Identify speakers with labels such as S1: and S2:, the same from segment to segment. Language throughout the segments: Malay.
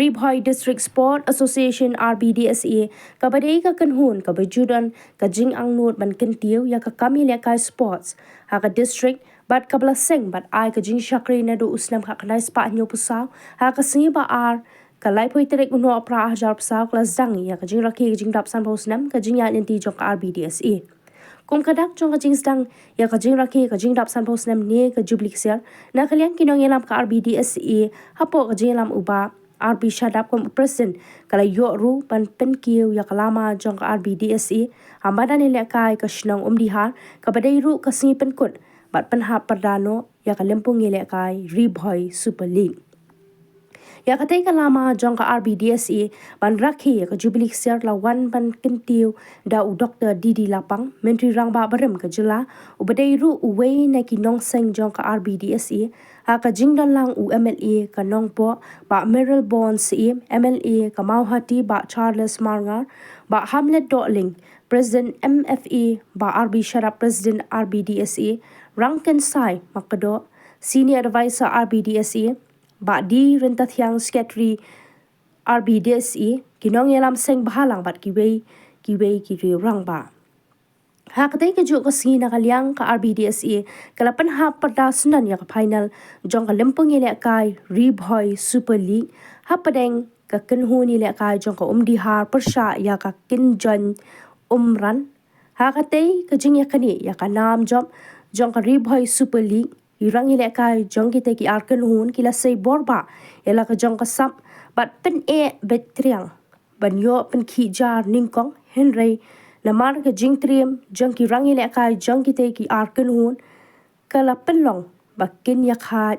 S1: Ribhoi District Sport Association RBDSA kabadai ka kanhun ka bajudan ka jing ang not ban KYNTIEW ya ka kami lekai sports ha ka district bat kabla seng bat ai ka jing shakri na do usnam ka kanai spa nyo pusaw ha ka singi ba ar ka lai poi terek uno apra hajar pusaw kla SDANG ya ka JINGRAKHE ka jing dap san posnam ka jing ya LYNTI jong ka RBDSA kum kadak jong ka jing SDANG ya ka JINGRAKHE ka jing dap san posnam ne ka jublik ser na kalian kinong yalam ka RBDSA hapo ka jing lam uba RB Shadap kom President kala yo ru pan penkiu ya LAMA jong ka RBDSA amada ni lekai ka shnong dihar ka badai ru ka singi penkut bat penhap perdano ya ka lempung lekai Ribhoi Super League ya katai ka LAMA jong ka RBDSA ban rakhi ka jubilee ser lawan ban KYNTIEW da u Dr. Didi Lapang menteri rang ba barem ka jela u badai ru uwei na ki nong seng jong ka RBDSA ha ka jingdan lang u MLA ka nong po ba Meryl Bon si MLA ka Mauhati ba Charles Marngar ba Hamlet Dotling President MFA ba RB Sharap President RBDSA Rangken Sai Makado Senior Advisor RBDSA ba di rentat yang secretary RBDSA kinong yalam seng bahalang bat kiwei rang ba ha katai ka juk ka singi na kalyang ka RBDSA kalapan ha perdasunan ya ka final jong ka lempung ile kai Ribhoi Super League ha padeng ka kenhu ni le kai jong ka dihar persha ya ka kinjan ran ha katai ka jing ya kani ya ka nam job jong ka Ribhoi Super League irang ile kai jong kita ki arken hun kila sei borba ela ka jong ka sap bat pen betriang ban yo pen ki jar ningkong henry lamar ka jing triam jong ki rang ile kai jong kita ki arken hun kala penlong bakin ya khat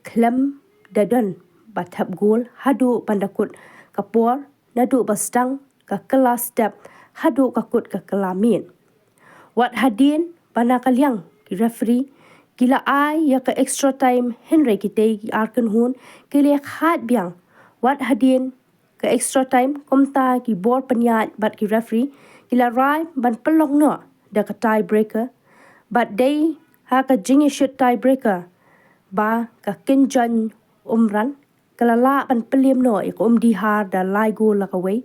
S1: klem dadan bathap gol hadu pandakut kapor nadu bastang ka kelas step hadu kakut ka kelamin wat hadin panakalyang ki referee kila ai ya ka extra time henry kitay ki arken hun kila khat biang wat hadin ka extra time komta ki bor penyat bat ki referee kila rai ban pelong no da ka tie breaker but day ha ka jingi shoot tie breaker ba ka kinjan ran kala la ban pelim no ik dihar da lai go la ka wei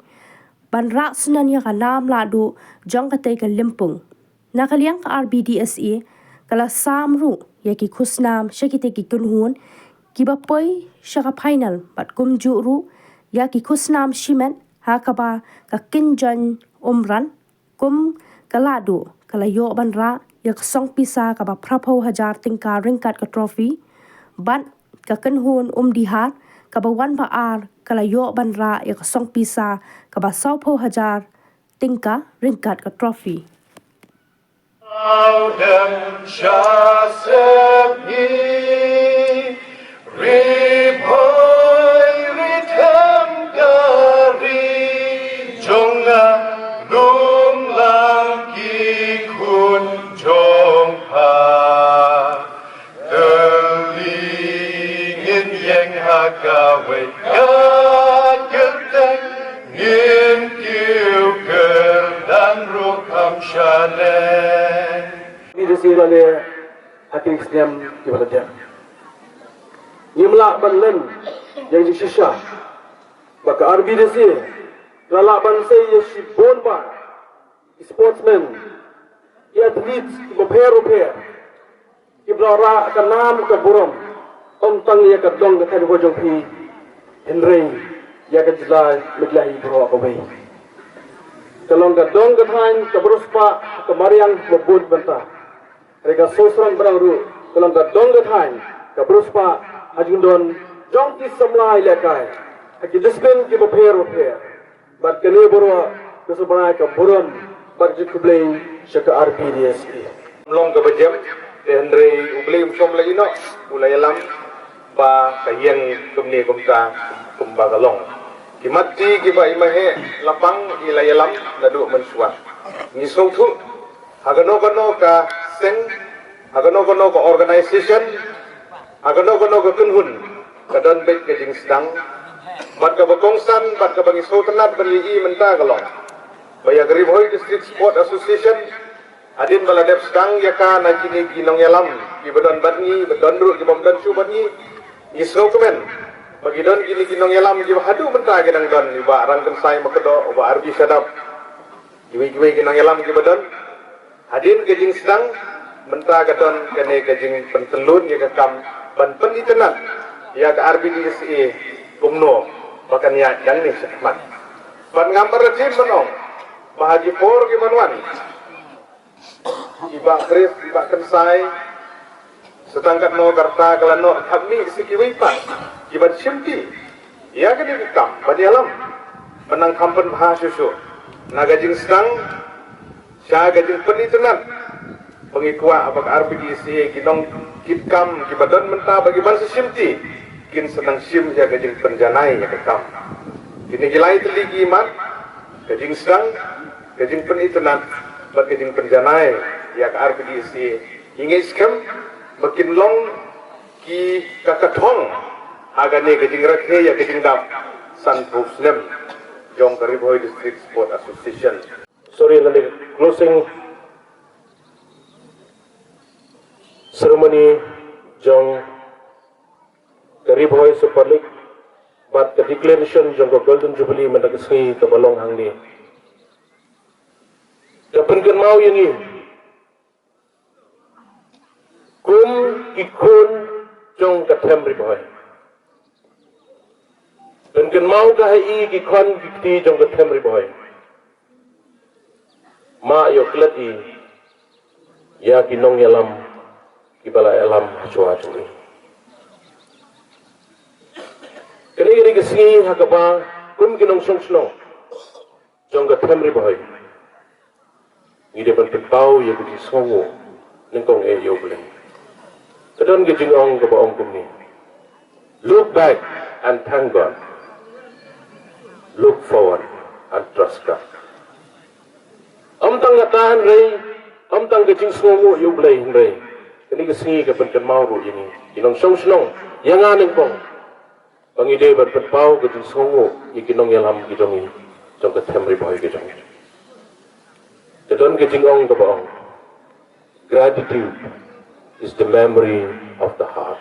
S1: ban rak sunan ya ka nam la du jong ka tay ka limpung na kaliang ka RBDSA kala samru ya ki khusnam shakite ki kunhun ki ba poi shaka final bat kum juru ya ki khusnam shimen ha ka ba ka kinjan ran kum kaladu kala yo ban ra ya song pisa ka ba prapo hajar tingka ringkat ka trophy ban ka kunhun dihar ka ba wan ba ar kala yo ban ra ya song pisa ka ba saupo hajar tingka ringkat ka trophy
S2: Audem Shasemi Ribhoi Ritem Gari Jonga Lum Lang Ki Kun Jong Ha Delingin Yang Hakawe Gat Gerteng Ngin Kiu Gerdan Rukam Shane
S3: Leadership oleh hakim SNEM di Malaysia. Nimlak banlen yang shisha. Baka RBDSA lalak bansai yang si bomba, sportsman, atlet, beper, ibrara kanam ke buram, tang ya ke dong ke tadi hujung pi, Henry ya ke jelai meglahi bro away. Kalau ke dong ke tain ke beruspa ke mariang membut bentah. Mereka sosrang berang ru, kalau ke dong ke tain ke beruspa hajundon jong ki semlai lekai. Aki disiplin ki beper. Bat kene borwa kesebenarnya ke buram berjut keblei syaka RBDSA.
S2: Long ke bejam, Henry ublei musom lagi no, ulai alam ba kayang kumni kumta kumbagalong. Kimati kiba imahe lapang ilai alam ladu mensuat. Ngisong tu hagano ka seng hagano ka organization hagano ka kunhun kadan bet ke jing SDANG bat ka bakongsan bat ka bangiso tenat berligi menta galong baya Ribhoi District Sport Association adin baladep SDANG yaka na kini ginong yalam ki badon batngi badon ru ki bomdan su batngi ngisro kemen bagi don gini kinong yalam gi hadu mentah gedang don iba rangkan sai makedo uba arbi sadap giwi kinong yalam gi badon hadin gejing sedang mentah gadon kene gejing pentelun ya kam ban penitenan ya ke RBDSA kumno bahkan ya yang ni semat ban ngambar rejim menong bahagi por gi manuan iba kris iba kensai setangkat no karta kalano kami sikiwi pak iban simti ya kan dikam badi alam menang kampen bahasusu nagajing sedang sya gajing penitenan pengikwa abak RBDSA kinong kitkam kibadon mentah bagi bangsa simti kin senang sim ya gajing penjanai ya kekam kini gilai teligi iman gajing sedang gajing penitenan bagi gajing penjanai ya ke RBDSA hingga iskem makin long ki kakatong agane ke JINGRAKHE ya ke JINGDAP San SNEM JONG Karibhoy District Sport Association.
S3: Sorry, the closing ceremony JONG Karibhoy Super League, but the declaration JONG Golden Jubilee mendagasngi kabalong hangni. Dapat kan mau yang ini. Kum ikun JONG Kathem Riboy. Dan kan mau kahai ikon ikti JONG Kathem Riboy. Ma yo klati ya kinong yalam kibala alam haswa jumi. Kini kesini hakapa kum kinong sungsno JONG Kathem Riboy. Ngide ban pau ya kuti songo nengkong yo bleng. Kadon gejing ong ke baong kumni. Look back and thank God. Look forward and trust God. Tang ngatahan rey, tang gejing songo yu blay rey. Kini kesingi ke penken mauru ini. Kinong song snong, yang aneng kong. Pangide berpau gejing songo, ikinong yalam gijong ini. Jong Kathem Riboy gijong. Kadon gejing ong ke baong. Gratitude is the memory of the heart.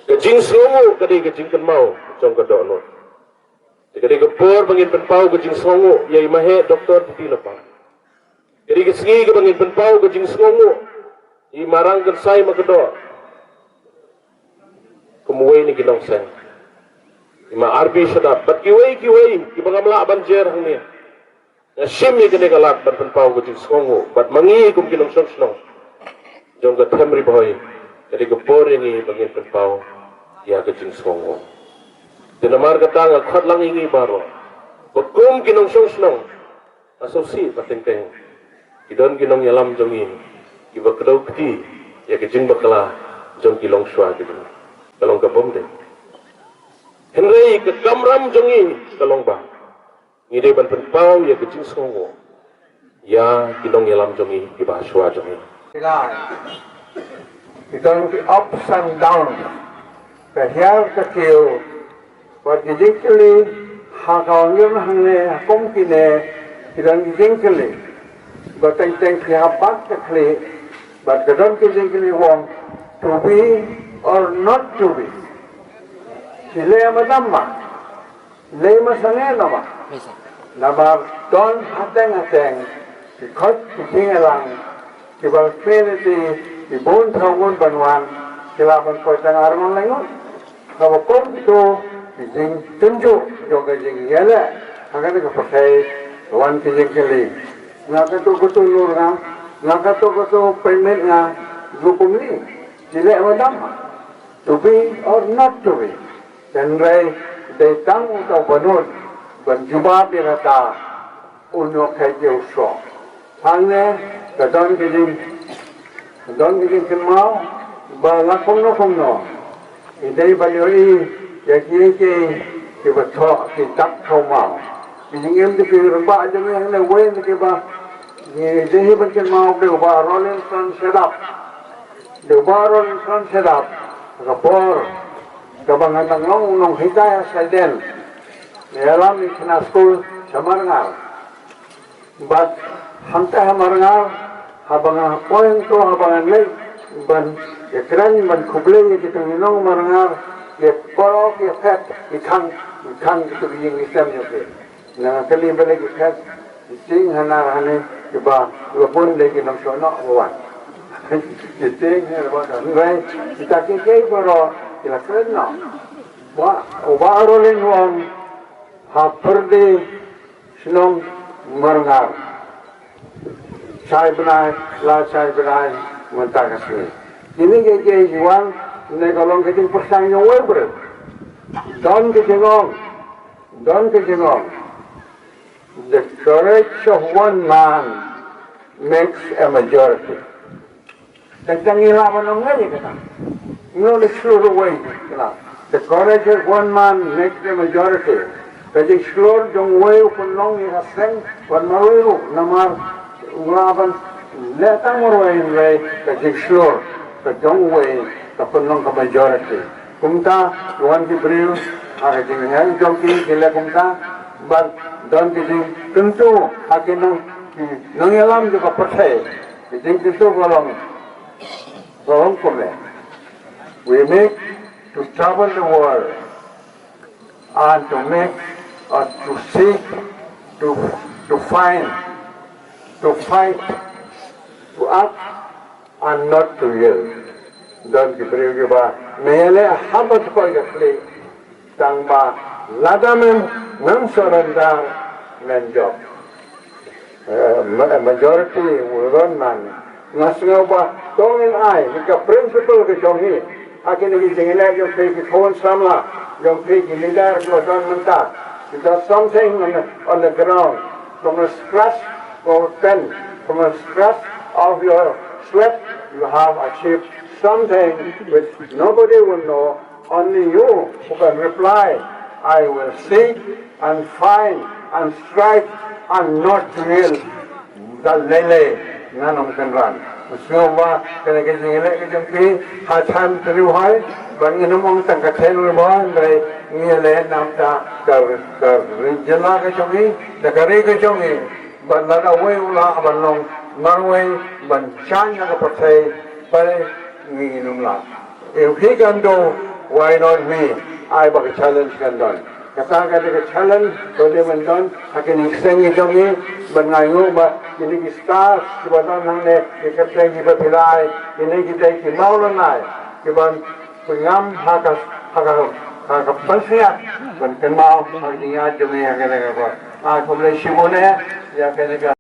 S3: Kejing songo kadai kejing kan mau jong kadono. Kadai kepor bangin penpau kejing songo yai mahe doktor di lapang. Kadai kesengi ke bangin penpau kejing songo i marang kan sai makedo. Kemuai ni kinong sen. Ima arbi sadap bat kiwai kibagamla banjer hangni. Nasim ni kadai galak ban penpau kejing songo bat mangi kum kinong song. Jong Kathem Riboy, jadi kepor ini bangin penpau, ya kejing songo. Dinamar kata ngakot lang ini baru, bekum kinong song snong, asosi patengkeng, idon kinong yalam jongin, iba kedau keti, ya kejing bakala jong kilong shua gitu, kalong kabom deh. Henry ke kamram jongin kalong bang, ngide ban penpau ya kejing songo, ya kinong yalam jongin iba shua jongin.
S4: It's going to be ups and downs. But here the kill, but physically, hakawangyam hangne, hakumkine, it's going to be physically. But I think we have practically, but they don't physically want to be or not to be. Sila madama, lema sanay nama. Nama don't hateng, because tinggal lang. Kibal peniti ibon thaungon banwan kilaban koitang arngon lengon kabo kom to jing tunju joga jing yala agak ke pakai wan jing kali ngaka to betul nur ngaka to payment nga lukum ni sila madam to be or not to be dan rai they tang to banun ban juba birata unyo kai jeu so hangne Kadang kijing kenal, balak kong no. Idai bayoi, yaki kibatok kitak kau kijing em di piring ba jami ang lewen kiba. Ni dehi bankin mau de ba rolling sun setup. De ba rolling sun setup. Kapor, kabangan nong hidayah saiden. Dalam ikna school samarngal. But hanta hamarngal habangan poin to habangan lay ban ekran ban kublay kitang inong marngar ke koro ke pet ikan itu yang Islam juga na kali balik ke pet sing hana hane ke ba pun lagi nam sono wan sing ne ba ngai kita ke koro ila kena wa rolin wang ha perde sinong marngar chai benai mentah kasih ini ke jual ne kalong ke pasang yang weber don ke jengong the courage of one man makes a majority tentang ilawan ng ngayon kita no le seluruh way kita the courage of one man makes a majority kasi seluruh jong way punong ihaseng wan malu namar ulaban letang morwain way kasi seluruh the jong way punong ka majority kumta tuan ki beriu ada jeng jong ki kila kumta but don ki tentu akinang nangilam juga percaya jeng tentu golong kome we make to travel the world and to make or to seek to find to fight to act and not to yield don ki beriu ki ba mele habat ko yakli tang ba ladamen nang surrender men job majority will man nasungaw ba tongin ay ika principle ke jongi akin ni jingile yung pe ki thon samla yung pe ki leader ko don manta it does something on the ground from the stress or pen from the stress of your sweat you have achieved something which nobody will know only you who can reply I will seek and find and strike and not will the lele nanong kanran Semua kena kejengilek kejengki hacam teriuhai bagi namong tangkaten rumah dari ngilek namta kerjela kejongi negari kejongi bandar away ulah abanong marway bancanya kepercayai pada nginum lah if he can do why not me I bagi challenge kan don kata ke challenge boleh mendon akan ikseng kejongi bengayu ba ini kita sebenarnya nang ne kita kita pilai ini kita mau lenai kita pengam hak pensihat dan kenal artinya jemaah kena apa. Commemoration ya kena